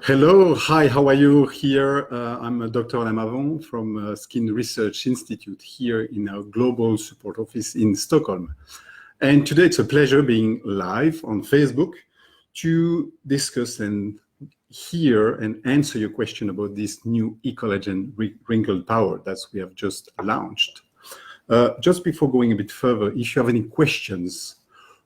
Hello, hi, how are you here? I'm Dr. Alain Mavon from Skin Research Institute here in our global support office in Stockholm. And today it's a pleasure being live on Facebook to discuss and hear and answer your question about this new Ecollagen Wrinkle Power that we have just launched. Just before going a bit further, if you have any questions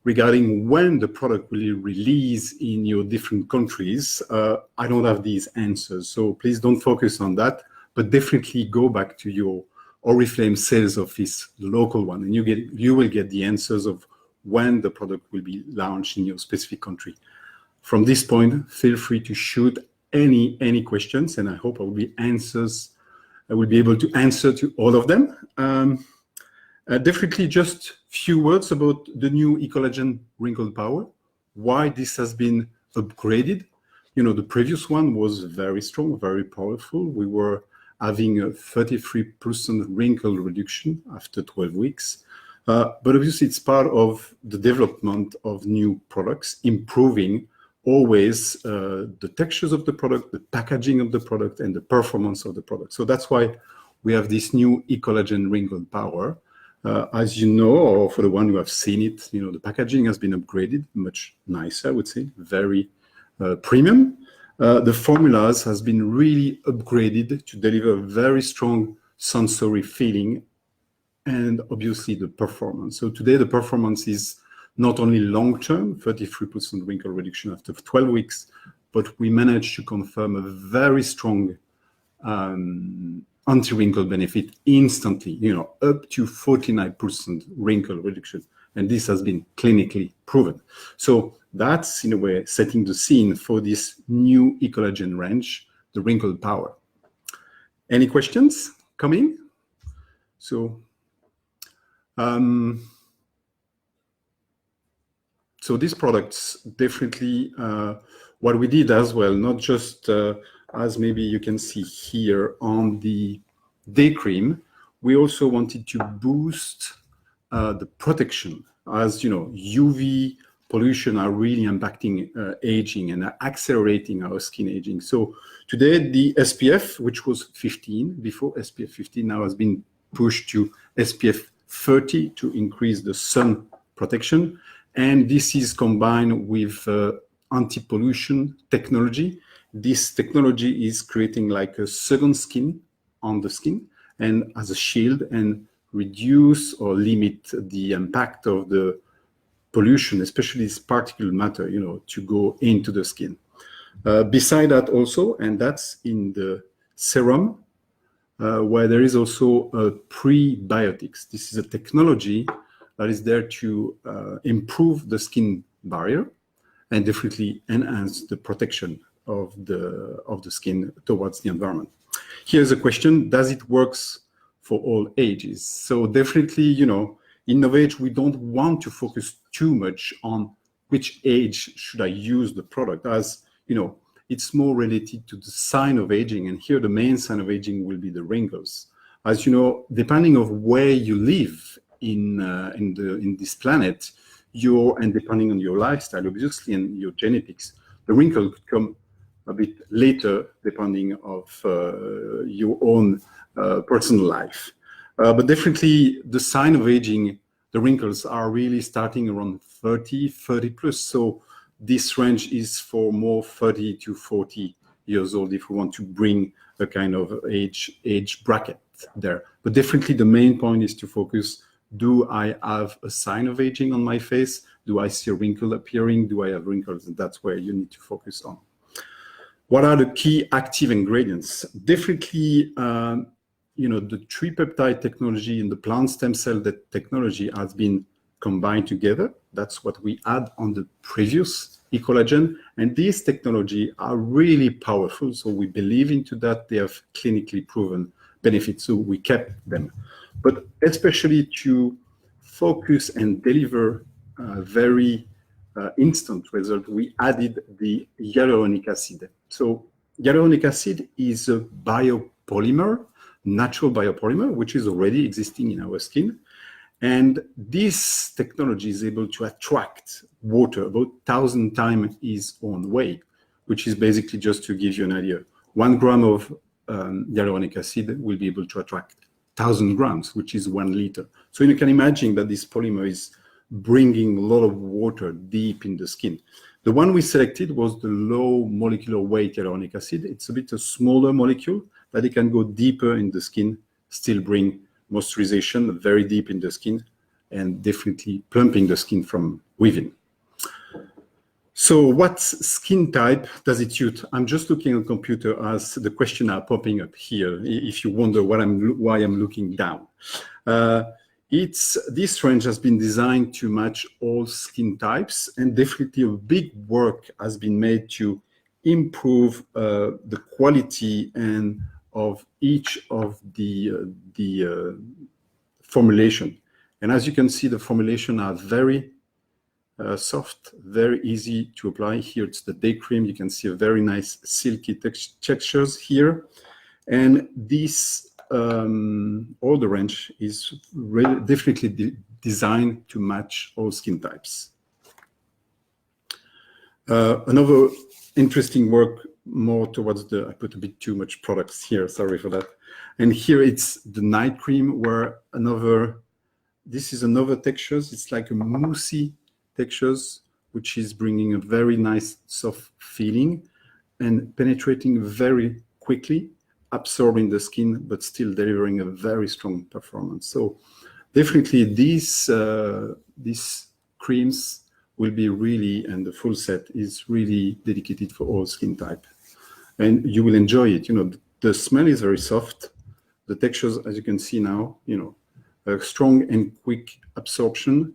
regarding when the product will release in your different countries, I don't have these answers. So please don't focus on that, but definitely go back to your Oriflame sales office, the local one, and you will get the answers of when the product will be launched in your specific country. From this point, feel free to shoot any questions, and I hope I will be able to answer to all of them. Definitely just few words about the new Ecollagen Wrinkle Power, why this has been upgraded. You know, the previous one was very strong, very powerful. We were having a 33% wrinkle reduction after 12 weeks. But obviously it's part of the development of new products, improving always the textures of the product, the packaging of the product, and the performance of the product. So that's why we have this new Ecollagen Wrinkle Power. As you know, or for the one who have seen it, you know, the packaging has been upgraded, much nicer, I would say, very premium. The formulas has been really upgraded to deliver very strong sensory feeling and obviously the performance. So today the performance is not only long-term, 33% wrinkle reduction after 12 weeks, but we managed to confirm a very strong anti-wrinkle benefit instantly, you know, up to 49% wrinkle reduction. And this has been clinically proven. So that's, in a way, setting the scene for this new Ecollagen range, the Wrinkle Power. Any questions coming? So these products, definitely what we did as well, not just as maybe you can see here on the day cream, we also wanted to boost the protection. As you know, UV pollution are really impacting aging and accelerating our skin aging. So today the SPF, which was 15 before, SPF 15 now has been pushed to SPF 30 to increase the sun protection. And this is combined with anti-pollution technology. This technology is creating like a second skin on the skin and as a shield and reduce or limit the impact of the pollution, especially this particulate matter, you know, to go into the skin. Beside that also, and that's in the serum, where there is also prebiotics. This is a technology that is there to improve the skin barrier and definitely enhance the protection of the skin towards the environment. Here's a question: does it works for all ages? So definitely, you know, in NovAge we don't want to focus too much on which age should I use the product, as you know, it's more related to the sign of aging, and here the main sign of aging will be the wrinkles. As you know, depending on where you live in this planet, and depending on your lifestyle, obviously, and your genetics, the wrinkle could come a bit later, depending of your own personal life. But definitely, the sign of aging, the wrinkles are really starting around 30 plus. So this range is for more 30 to 40 years old if we want to bring a kind of age bracket there. But definitely, the main point is to focus: do I have a sign of aging on my face? Do I see a wrinkle appearing? Do I have wrinkles? And that's where you need to focus on. What are the key active ingredients? Definitely, you know, the tripeptide technology and the plant stem cell technology has been combined together. That's what we had on the previous Ecollagen. And these technology are really powerful. So we believe into that. They have clinically proven benefits. So we kept them. But especially to focus and deliver very instant result, we added the hyaluronic acid. So hyaluronic acid is a biopolymer, natural biopolymer, which is already existing in our skin. And this technology is able to attract water about 1,000 times its own weight, which is basically, just to give you an idea, 1 gram of hyaluronic acid will be able to attract 1,000 grams, which is 1 liter. So you can imagine that this polymer is bringing a lot of water deep in the skin. The one we selected was the low molecular weight hyaluronic acid. It's a bit a smaller molecule, but it can go deeper in the skin, still bring moisturization very deep in the skin, and definitely plumping the skin from within. So what skin type does it suit? I'm just looking at the computer as the questions are popping up here, if you wonder why I'm looking down. This range has been designed to match all skin types, and definitely a big work has been made to improve the quality and of each of the formulation. And as you can see, the formulation are very soft, very easy to apply. Here it's the day cream. You can see a very nice silky textures here. And this, all the range is really definitely designed to match all skin types. Another interesting work, more towards the, I put a bit too much products here, sorry for that. And here it's the night cream, where this is another textures. It's like a moussey textures, which is bringing a very nice soft feeling and penetrating very quickly, absorbing the skin, but still delivering a very strong performance. So definitely these creams will be really, and the full set is really dedicated for all skin type. And you will enjoy it. You know, the smell is very soft. The textures, as you can see now, you know, a strong and quick absorption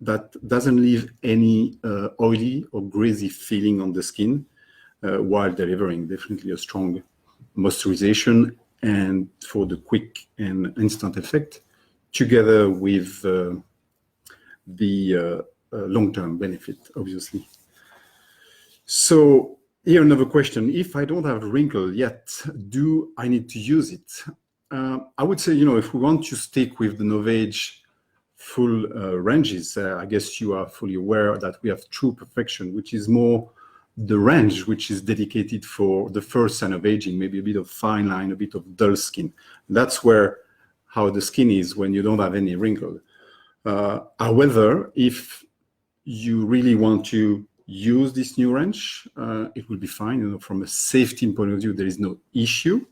that doesn't leave any oily or greasy feeling on the skin, while delivering definitely a strong moisturization and for the quick and instant effect, together with the long-term benefit, obviously. So here another question: if I don't have wrinkle yet, do I need to use it? I would say, you know, if we want to stick with the NovAge full ranges, I guess you are fully aware that we have True Perfection, which is more the range which is dedicated for the first sign of aging, maybe a bit of fine line, a bit of dull skin. That's how the skin is when you don't have any wrinkle. However, if you really want to use this new range, it will be fine. You know, from a safety point of view, there is no issue.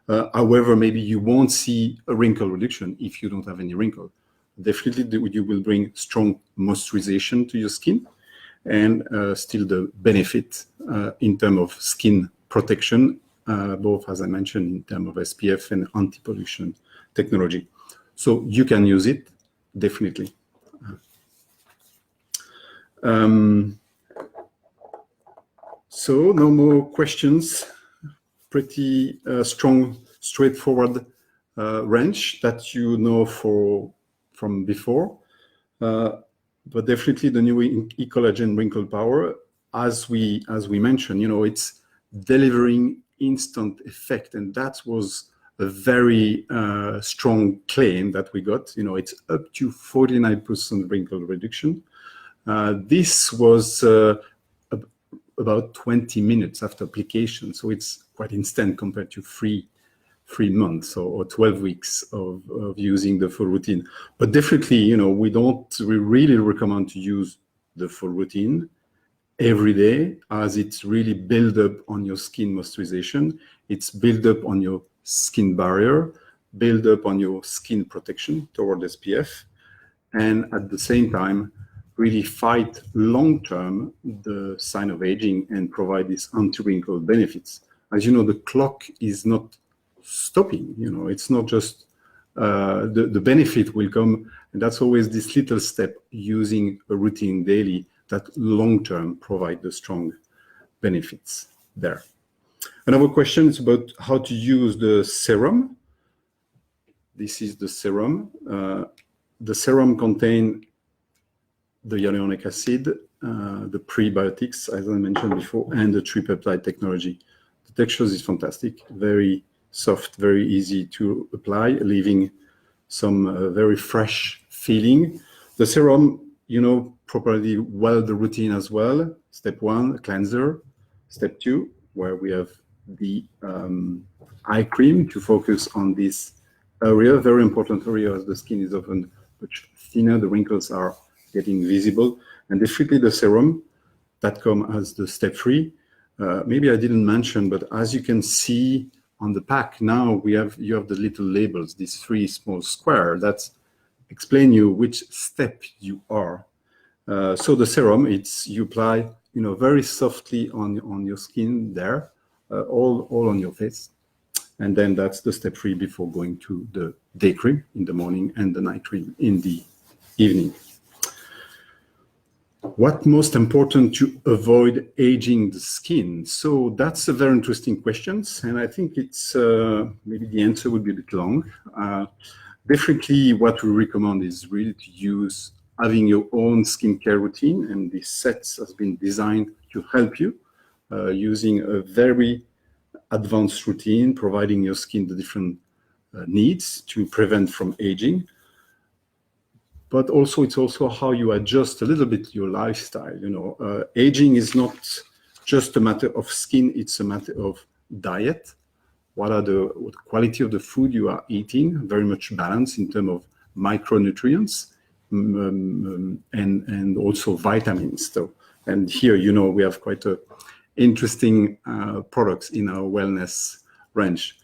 However, maybe you won't see a wrinkle reduction if you don't have any wrinkle. Definitely, you will bring strong moisturization to your skin, and still the benefit in terms of skin protection, both, as I mentioned, in terms of SPF and anti-pollution technology. So you can use it, definitely. So no more questions. Pretty strong, straightforward range that you know from before. But definitely the new Ecollagen Wrinkle Power, as we mentioned, you know, it's delivering instant effect, and that was a very strong claim that we got. You know, it's up to 49% wrinkle reduction. This was about 20 minutes after application, so it's quite instant compared to three months or 12 weeks of using the full routine. But definitely, you know, we really recommend to use the full routine every day, as it's really build up on your skin moisturization. It's build up on your skin barrier, build up on your skin protection toward SPF, and at the same time, really fight long-term the sign of aging and provide these anti-wrinkle benefits. As you know, the clock is not stopping. You know, it's not just the benefit will come, and that's always this little step, using a routine daily, that long-term provide the strong benefits there. Another question is about how to use the serum. This is the serum. The serum contains the hyaluronic acid, the prebiotics, as I mentioned before, and the tripeptide technology. The texture is fantastic, very soft, very easy to apply, leaving some very fresh feeling. The serum, you know, properly well the routine as well. Step 1, cleanser. Step 2, where we have the eye cream to focus on this area, very important area, as the skin is often much thinner, the wrinkles are getting visible, and definitely the serum that come as the step 3. Maybe I didn't mention, but as you can see on the pack now, you have the little labels, these 3 small squares that explain you which step you are. So the serum, you apply, very softly on your skin there, all on your face. And then that's the step 3 before going to the day cream in the morning and the night cream in the evening. What most important to avoid aging the skin? So that's a very interesting question, and I think it's maybe the answer would be a bit long. Definitely what we recommend is really to use having your own skincare routine, and this set has been designed to help you using a very advanced routine, providing your skin the different needs to prevent from aging. But also, it's also how you adjust a little bit your lifestyle. Aging is not just a matter of skin; it's a matter of diet. What quality of the food you are eating? Very much balanced in terms of micronutrients and also vitamins. And here, we have quite interesting products in our wellness range.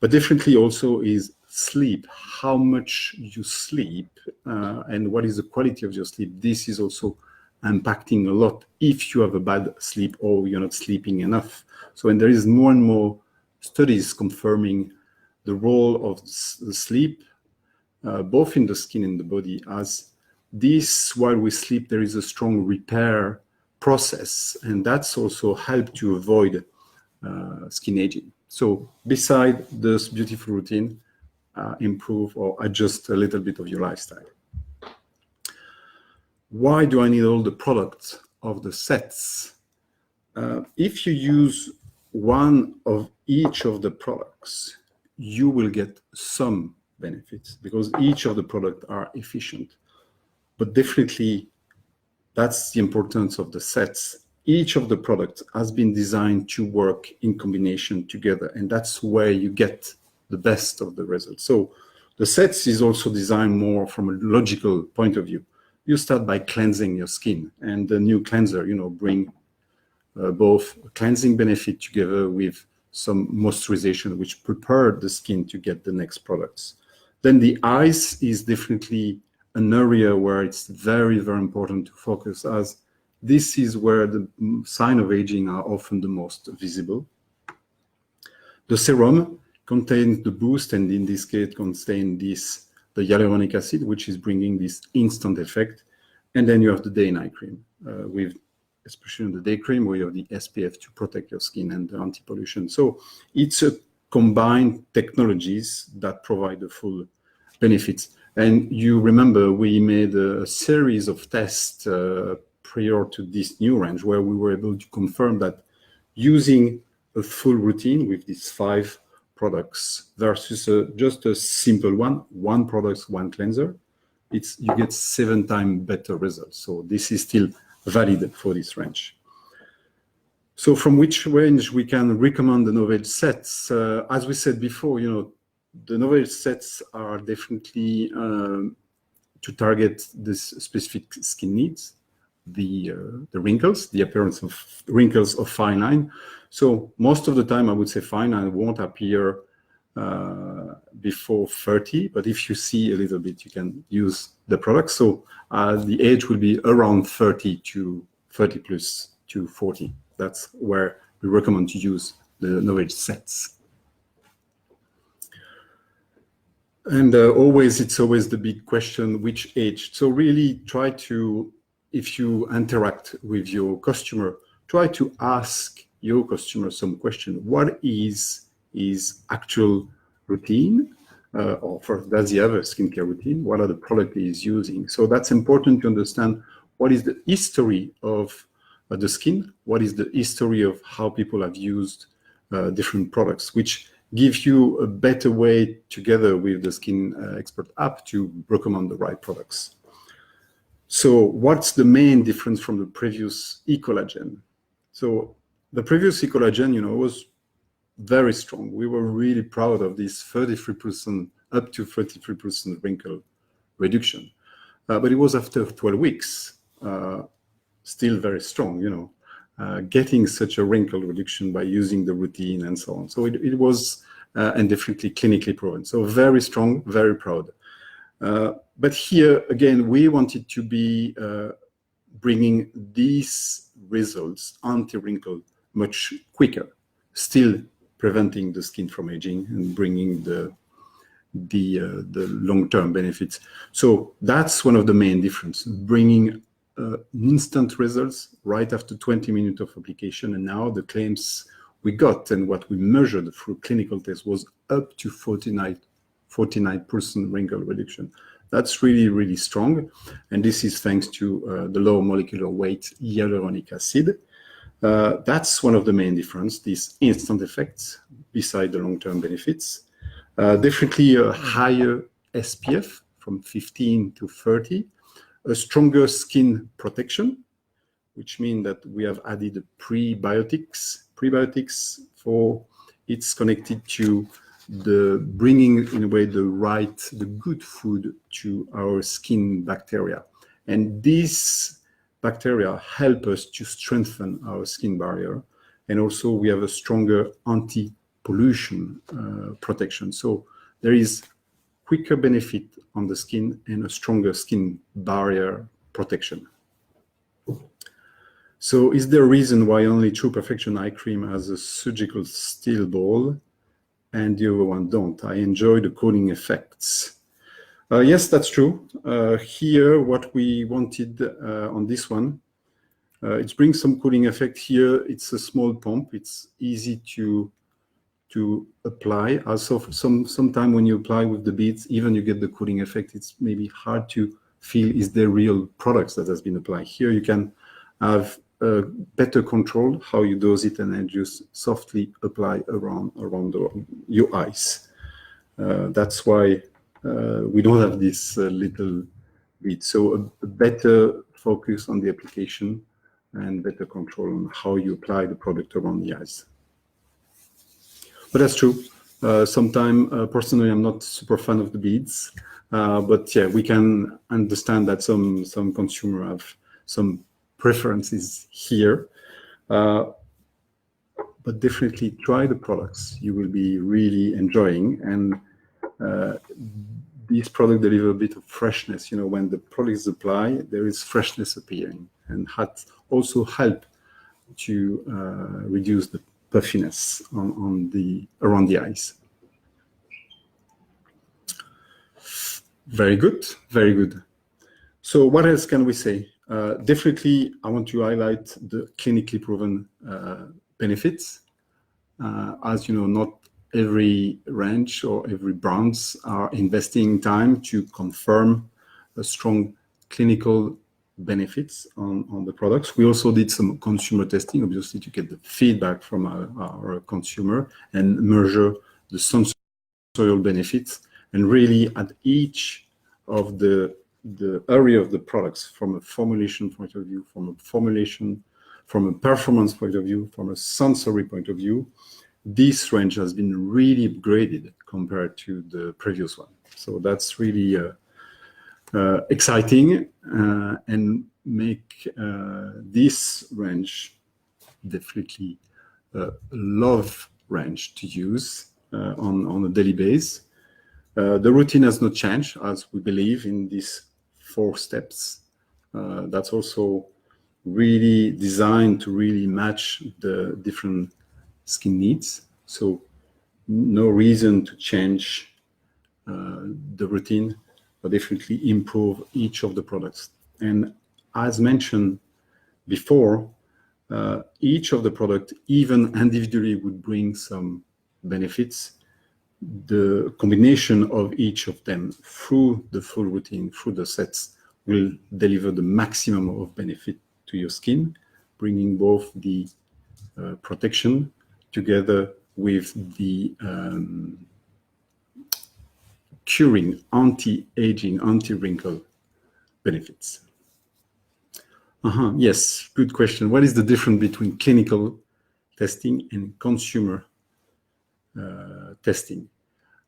But definitely also is sleep, how much you sleep and what is the quality of your sleep. This is also impacting a lot if you have a bad sleep or you're not sleeping enough. So, and there is more and more studies confirming the role of the sleep, both in the skin and the body, as this, while we sleep, there is a strong repair process, and that's also helped to avoid skin aging. So beside this beautiful routine, improve or adjust a little bit of your lifestyle. Why do I need all the products of the sets? If you use one of each of the products, you will get some benefits because each of the products are efficient. But definitely, that's the importance of the sets. Each of the products has been designed to work in combination together, and that's where you get the best of the results. So the sets is also designed more from a logical point of view. You start by cleansing your skin, and the new cleanser, bring both cleansing benefit together with some moisturization, which prepare the skin to get the next products. Then the eyes is definitely an area where it's very, very important to focus, as this is where the signs of aging are often the most visible. The serum contains the boost, and in this case contains the hyaluronic acid, which is bringing this instant effect. And then you have the day and night cream, with especially in the day cream where you have the SPF to protect your skin and the anti-pollution. So it's a combined technologies that provide the full benefits. And you remember we made a series of tests prior to this new range where we were able to confirm that using a full routine with these 5 products versus just a simple one product, one cleanser, you get 7 times better results. So this is still valid for this range. So from which range we can recommend the NovAge sets? As we said before, the NovAge sets are definitely to target this specific skin needs, the wrinkles, the appearance of wrinkles of fine line. So most of the time, I would say fine line won't appear before 30, but if you see a little bit, you can use the product. So the age will be around 30 plus to 40. That's where we recommend to use the NovAge sets. And it's always the big question, which age? So really try to, if you interact with your customer, try to ask your customer some question. What is his actual routine? Or does he have a skincare routine? What are the products he is using? So that's important to understand what is the history of the skin, what is the history of how people have used different products, which gives you a better way together with the Skin Expert app to recommend the right products. So what's the main difference from the previous Ecollagen? So The previous Ecollagen, was very strong. We were really proud of this 33%, up to 33% wrinkle reduction. But it was after 12 weeks, still very strong, getting such a wrinkle reduction by using the routine and so on. So it was, and definitely clinically proven. So very strong, very proud. But here, again, we wanted to be bringing these results, anti-wrinkle, much quicker, still preventing the skin from aging and bringing the long-term benefits. So that's one of the main differences, bringing instant results right after 20 minutes of application. And now the claims we got and what we measured through clinical tests was up to 49% wrinkle reduction. That's really, really strong. And this is thanks to the low molecular weight hyaluronic acid. That's one of the main differences, these instant effects beside the long-term benefits. Definitely a higher SPF from 15 to 30, a stronger skin protection, which means that we have added prebiotics. Prebiotics it's connected to the bringing, in a way, the good food to our skin bacteria. And these bacteria help us to strengthen our skin barrier. And also we have a stronger anti-pollution protection. So there is quicker benefit on the skin and a stronger skin barrier protection. So is there a reason why only True Perfection eye cream has a surgical steel ball and the other one don't? I enjoy the cooling effects. Yes, that's true. Here, what we wanted on this one, it brings some cooling effect here. It's a small pump. It's easy to apply. Also, sometime when you apply with the beads, even you get the cooling effect, it's maybe hard to feel is there real products that has been applied. Here you can have better control how you dose it and then just softly apply around your eyes. That's why we don't have this little bead. So a better focus on the application and better control on how you apply the product around the eyes. But that's true. Sometimes, personally, I'm not super fan of the beads. But yeah, we can understand that some consumer have some preferences here. But definitely try the products. You will be really enjoying. And these products deliver a bit of freshness. When the product is applied, there is freshness appearing, and also help to reduce the puffiness around the eyes. Very good, very good. So what else can we say? Definitely, I want to highlight the clinically proven benefits. As you know, not every range or every brands are investing time to confirm a strong clinical benefits on the products. We also did some consumer testing, obviously, to get the feedback from our consumer and measure the sensorial benefits. And really, at each of the area of the products, from a formulation point of view, from a performance point of view, from a sensory point of view, this range has been really upgraded compared to the previous one. So that's really exciting and make this range definitely a love range to use on a daily basis. The routine has not changed, as we believe in these 4 steps. That's also really designed to really match the different skin needs. So no reason to change the routine, but definitely improve each of the products. And as mentioned before, each of the products, even individually, would bring some benefits. The combination of each of them through the full routine, through the sets, will deliver the maximum of benefit to your skin, bringing both the protection together with the curing, anti-aging, anti-wrinkle benefits. Yes, good question. What is the difference between clinical testing and consumer testing.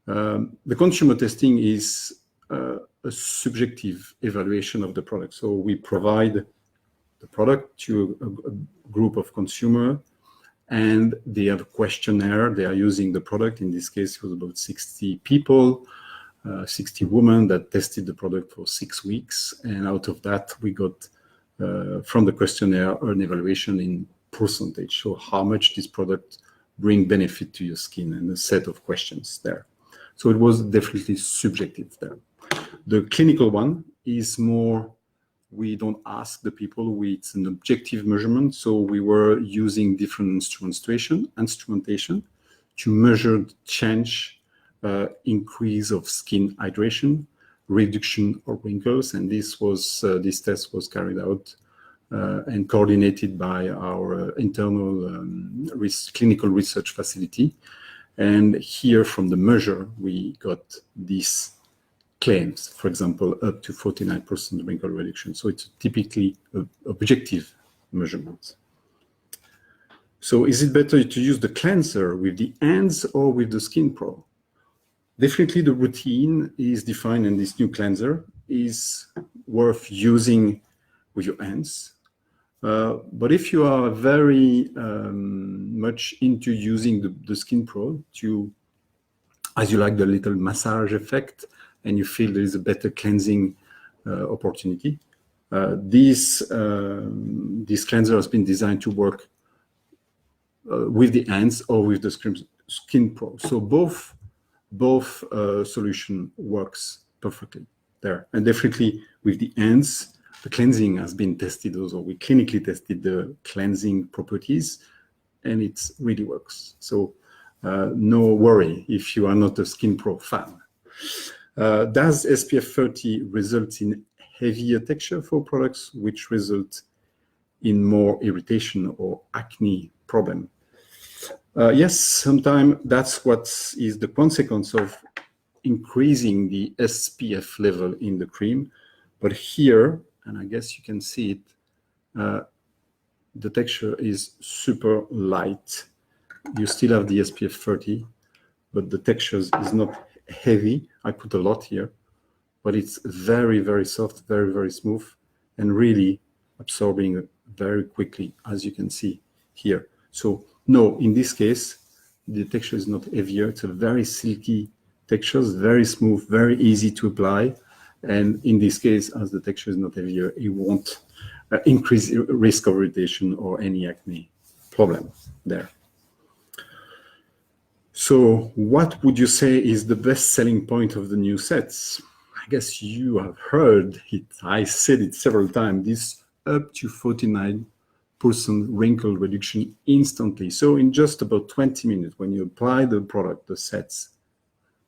The consumer testing is a subjective evaluation of the product. So we provide the product to a group of consumers, and they have a questionnaire. They are using the product. In this case, it was about 60 people, 60 women that tested the product for 6 weeks. And out of that, we got from the questionnaire an evaluation in percentage. So how much this product bring benefit to your skin, and a set of questions there. So it was definitely subjective there. The clinical one is more, we don't ask the people, it's an objective measurement. So we were using different instrumentation to measure the change, increase of skin hydration, reduction of wrinkles. And this test was carried out and coordinated by our internal clinical research facility. And here from the measure, we got these claims, for example, up to 49% wrinkle reduction. So it's typically an objective measurement. So is it better to use the cleanser with the hands or with the Skin Pro? Definitely the routine is defined, and this new cleanser is worth using with your hands. But if you are very much into using the Skin Pro as you like the little massage effect, and you feel there is a better cleansing opportunity, this cleanser has been designed to work with the hands or with the Skin Pro. So both solution works perfectly there. And definitely with the hands, the cleansing has been tested also. We clinically tested the cleansing properties, and it really works. So no worry if you are not a Skin Pro fan. Does SPF 30 result in heavier texture for products, which result in more irritation or acne problem? Yes, sometimes that's what is the consequence of increasing the SPF level in the cream. But here, and I guess you can see it, the texture is super light. You still have the SPF 30, but the texture is not heavy. I put a lot here, but it's very, very soft, very, very smooth, and really absorbing very quickly, as you can see here. So no, in this case, the texture is not heavier. It's a very silky texture, very smooth, very easy to apply. And in this case, as the texture is not heavier, it won't increase risk of irritation or any acne problem there. So what would you say is the best selling point of the new sets? I guess you have heard it. I said it several times, this up to 49% wrinkle reduction instantly. So in just about 20 minutes, when you apply the product, the sets,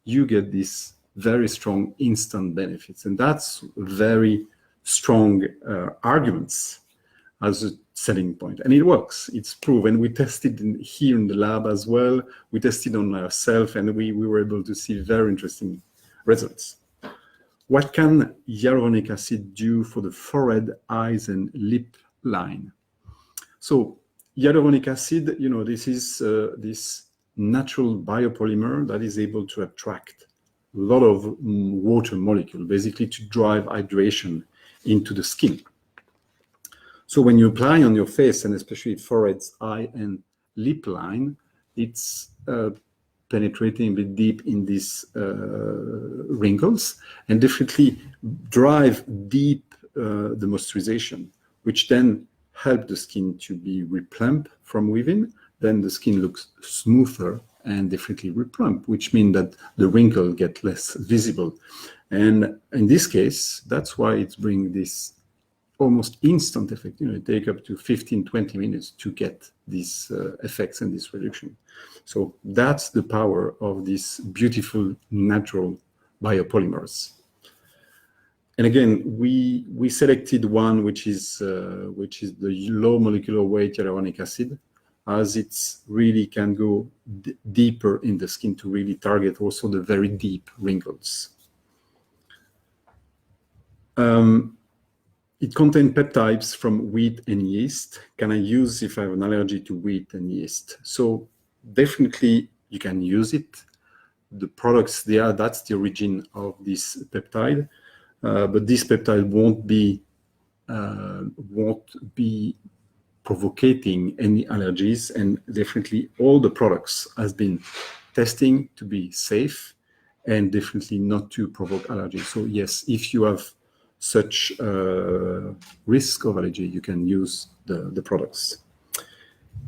you get this very strong instant benefits. And that's very strong arguments as a selling point. And it works, it's proven. We tested here in the lab as well. We tested on ourselves, and we were able to see very interesting results. What can hyaluronic acid do for the forehead, eyes, and lip line? So hyaluronic acid, you know, this is this natural biopolymer that is able to attract a lot of water molecule, basically to drive hydration into the skin. So when you apply on your face, and especially foreheads, eye, and lip line, it's penetrating a bit deep in these wrinkles, and definitely drive deep the moisturization, which then help the skin to be replump from within. Then the skin looks smoother and definitely replump, which means that the wrinkle get less visible. And in this case, that's why it's bringing this almost instant effect. You know, it takes up to 15-20 minutes to get these effects and this reduction. So that's the power of these beautiful natural biopolymers. And again, we selected one which is the low molecular weight hyaluronic acid, as it's really can go deeper in the skin to really target also the very deep wrinkles. It contains peptides from wheat and yeast. Can I use if I have an allergy to wheat and yeast? So definitely you can use it. The products there, that's the origin of this peptide, but this peptide won't be provoking any allergies, and definitely all the products has been testing to be safe and definitely not to provoke allergies. So yes, if you have such risk of allergy, you can use the products.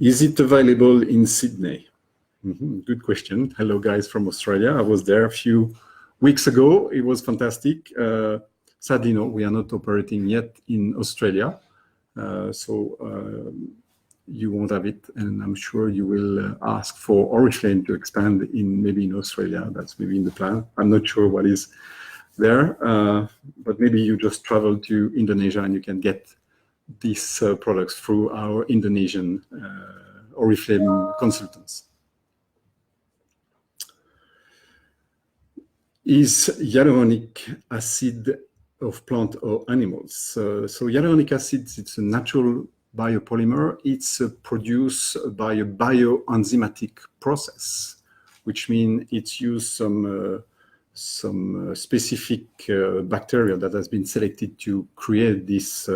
Is it available in Sydney? Good question. Hello guys from Australia. I was there a few weeks ago. It was fantastic. Sadly, no, we are not operating yet in Australia. So you won't have it, and I'm sure you will ask for Oriflame to expand maybe in Australia. That's maybe in the plan. I'm not sure what is there, but maybe you just travel to Indonesia and you can get these products through our Indonesian Oriflame consultants. Is hyaluronic acid of plant or animals? So hyaluronic acid, it's a natural biopolymer. It's produced by a bioenzymatic process, which means it's used some specific bacteria that has been selected to create this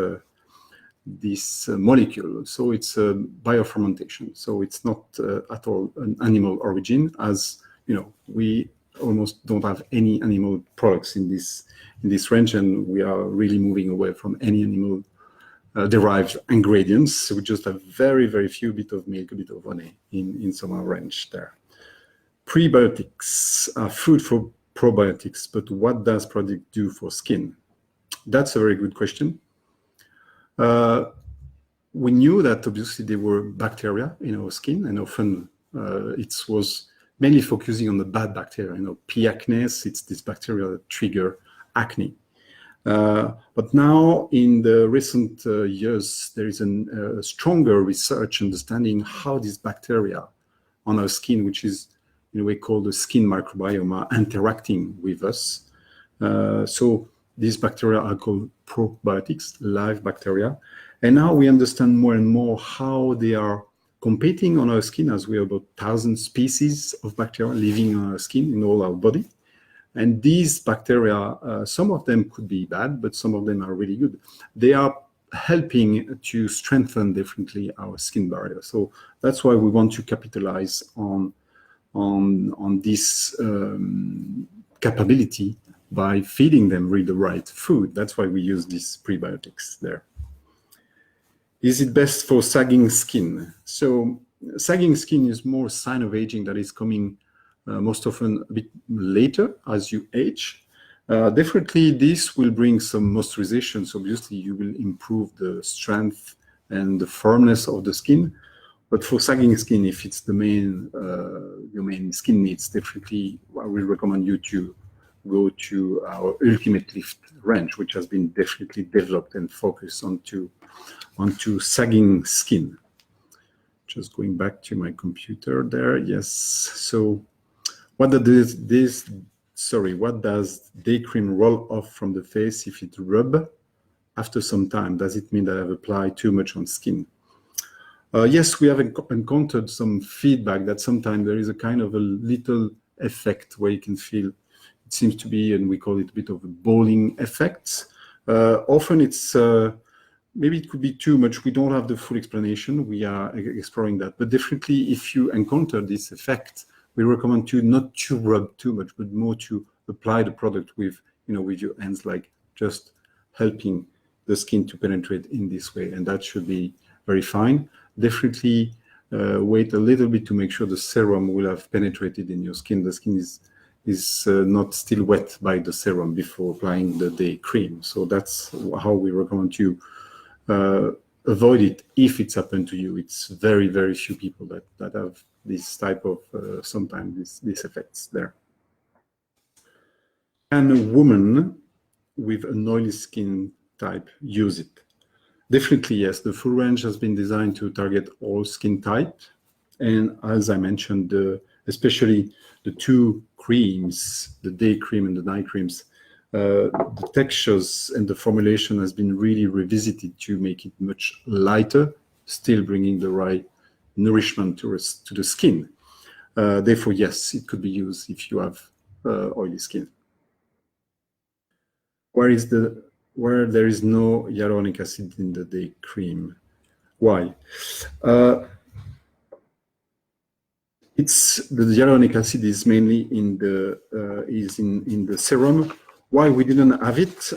molecule. So it's a biofermentation. So it's not at all an animal origin, as you know, we almost don't have any animal products in this range, and we are really moving away from any animal derived ingredients. We just have very, very few bit of milk, a bit of honey in some of our range there. Prebiotics are food for probiotics, but what does probiotic do for skin? That's a very good question. We knew that obviously there were bacteria in our skin, and often it was mainly focusing on the bad bacteria. You know, P. acnes, it's this bacteria that trigger acne. But now in the recent years, there is a stronger research understanding how these bacteria on our skin, which is in a way called the skin microbiome, are interacting with us. So these bacteria are called probiotics, live bacteria. And now we understand more and more how they are competing on our skin, as we have about 1,000 species of bacteria living on our skin in all our body. And these bacteria, some of them could be bad, but some of them are really good. They are helping to strengthen definitely our skin barrier. So that's why we want to capitalize on this capability by feeding them with the right food. That's why we use these prebiotics there. Is it best for sagging skin? So sagging skin is more a sign of aging that is coming most often a bit later as you age. Definitely this will bring some moisturization. So obviously you will improve the strength and the firmness of the skin. But for sagging skin, if it's the your main skin needs, definitely I will recommend you to go to our Ultimate Lift range, which has been definitely developed and focused onto sagging skin. Just going back to my computer there. Yes. So what does day cream roll off from the face if it rub after some time? Does it mean that I've applied too much on skin? Yes, we have encountered some feedback that sometimes there is a kind of a little effect where you can feel, it seems to be, and we call it a bit of a bowling effect. Often it's, maybe it could be too much. We don't have the full explanation. We are exploring that. But definitely if you encounter this effect, we recommend you not to rub too much, but more to apply the product with, with your hands, like just helping the skin to penetrate in this way. And that should be very fine. Definitely wait a little bit to make sure the serum will have penetrated in your skin. The skin is not still wet by the serum before applying the day cream. So that's how we recommend you avoid it if it's happened to you. It's very, very few people that have this type of, sometimes these effects there. Can a woman with an oily skin type use it? Definitely, yes. The full range has been designed to target all skin type. And as I mentioned, especially the two creams, the day cream and the night creams, The textures and the formulation has been really revisited to make it much lighter, still bringing the right nourishment to the skin. Therefore, yes, it could be used if you have oily skin. Where there is no hyaluronic acid in the day cream? Why? It's the hyaluronic acid is mainly in the serum. Why we didn't have it?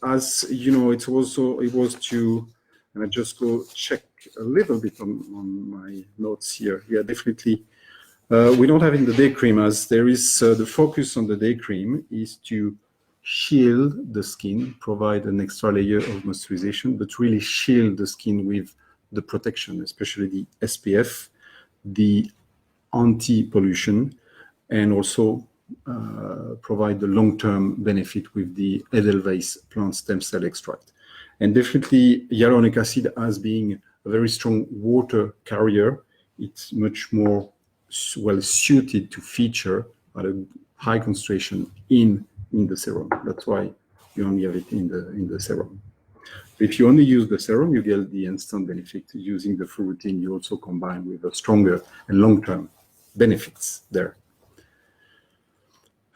As you know, it was to, and I just go check a little bit on my notes here. Yeah, definitely. We don't have in the day cream, as there is the focus on the day cream is to shield the skin, provide an extra layer of moisturization, but really shield the skin with the protection, especially the SPF, the anti-pollution, and also provide the long-term benefit with the Edelweiss plant stem cell extract. And definitely hyaluronic acid, as being a very strong water carrier, it's much more well suited to feature at a high concentration in the serum. That's why you only have it in the serum. If you only use the serum, you get the instant benefit. Using the full routine, you also combine with a stronger and long-term benefits there.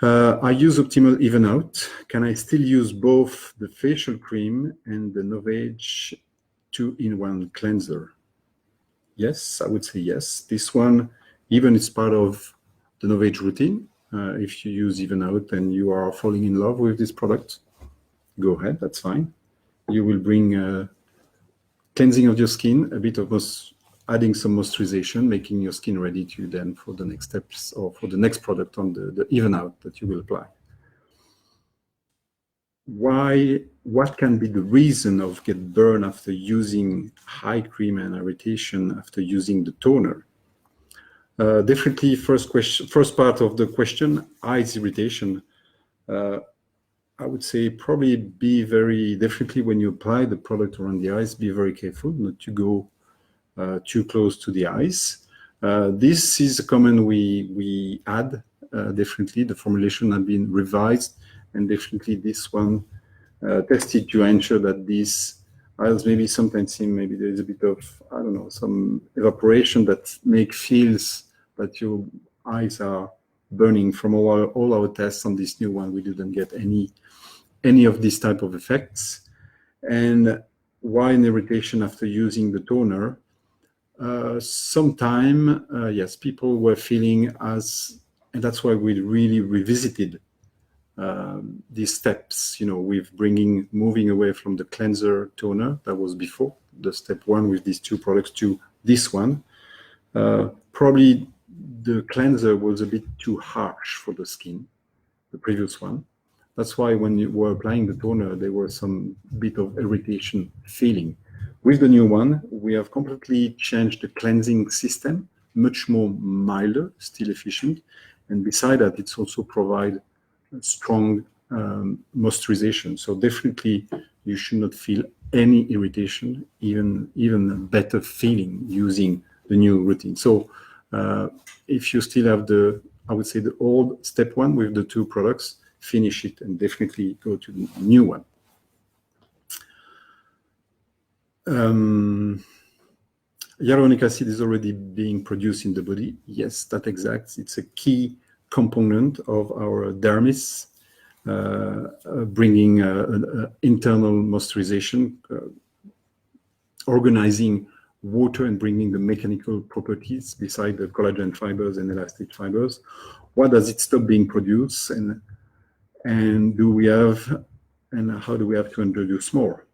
I use Optimal Even Out. Can I still use both the facial cream and the NovAge 2-in-1 cleanser? Yes, I would say yes. This one, even it's part of the NovAge routine. If you use Even Out and you are falling in love with this product, go ahead, that's fine. You will bring cleansing of your skin, a bit of adding some moisturization, making your skin ready to then for the next steps or for the next product on the Even Out that you will apply. What can be the reason of get burn after using high cream and irritation after using the toner? Definitely, first part of the question, eyes irritation. I would say probably definitely when you apply the product around the eyes, be very careful not to go too close to the eyes. This is a comment we add. Definitely, the formulation has been revised, and definitely this one tested to ensure that these eyes maybe sometimes seem maybe there is a bit of, I don't know, some evaporation that feels that your eyes are burning. From all our tests on this new one, we didn't get any of these type of effects. And why an irritation after using the toner? Sometime, yes, people were feeling and that's why we really revisited these steps, with moving away from the cleanser toner that was before, the step one with these two products to this one. Probably the cleanser was a bit too harsh for the skin, the previous one. That's why when you were applying the toner, there was some bit of irritation feeling. With the new one, we have completely changed the cleansing system, much more milder, still efficient. And beside that, it's also provide strong moisturization. So definitely you should not feel any irritation, even a better feeling using the new routine. So if you still have I would say the old step one with the two products, finish it and definitely go to the new one. Hyaluronic acid is already being produced in the body. Yes, that's exact. It's a key component of our dermis, bringing internal moisturization, organizing water and bringing the mechanical properties beside the collagen fibers and elastic fibers. Why does it stop being produced, and how do we have to introduce more?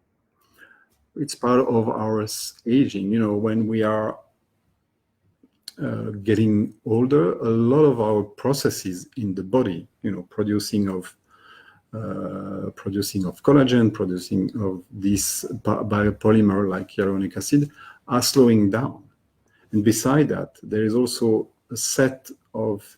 It's part of our aging. When we are getting older, a lot of our processes in the body, producing of collagen, producing of this biopolymer like hyaluronic acid, are slowing down. And beside that, there is also a set of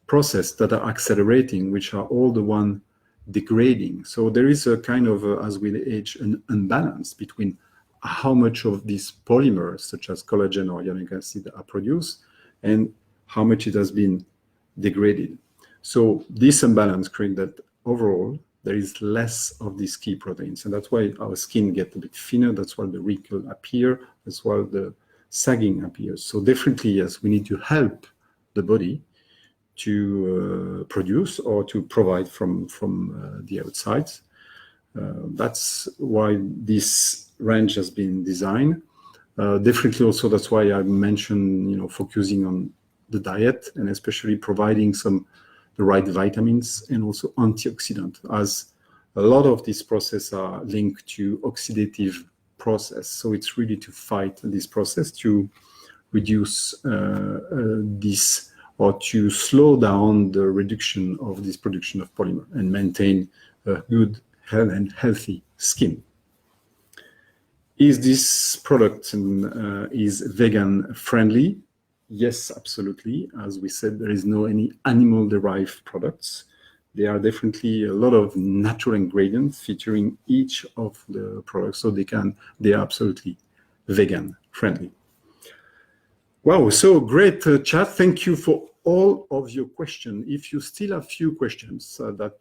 processes that are accelerating, which are all the one degrading. So there is a kind of, as we age, an imbalance between how much of these polymers, such as collagen or hyaluronic acid, are produced and how much it has been degraded. So this imbalance creates that overall there is less of these key proteins. And that's why our skin gets a bit thinner. That's why the wrinkle appear. That's why the sagging appears. So definitely, yes, we need to help the body to produce or to provide from the outside. That's why this range has been designed. Definitely also that's why I mentioned, focusing on the diet and especially providing the right vitamins and also antioxidant, as a lot of these processes are linked to oxidative process. So it's really to fight this process, to reduce this or to slow down the reduction of this production of polymer and maintain a good and healthy skin. Is this product is vegan friendly? Yes, absolutely. As we said, there is no any animal-derived products. There are definitely a lot of natural ingredients featuring each of the products, so they are absolutely vegan friendly. Wow, so great chat. Thank you for all of your questions. If you still have few questions that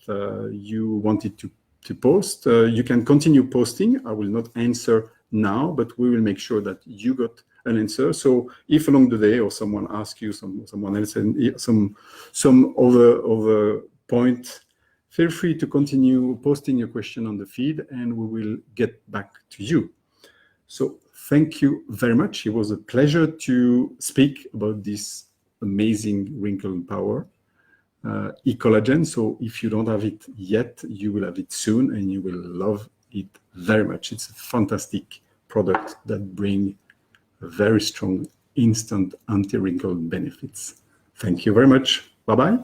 you wanted to post, you can continue posting. I will not answer now, but we will make sure that you got an answer. So if along the day or someone asks you, someone else, and some other point, feel free to continue posting your question on the feed, and we will get back to you. So thank you very much. It was a pleasure to speak about this amazing wrinkle power, Ecollagen. So if you don't have it yet, you will have it soon, and you will love it very much. It's a fantastic product that brings very strong instant anti-wrinkle benefits. Thank you very much. Bye-bye.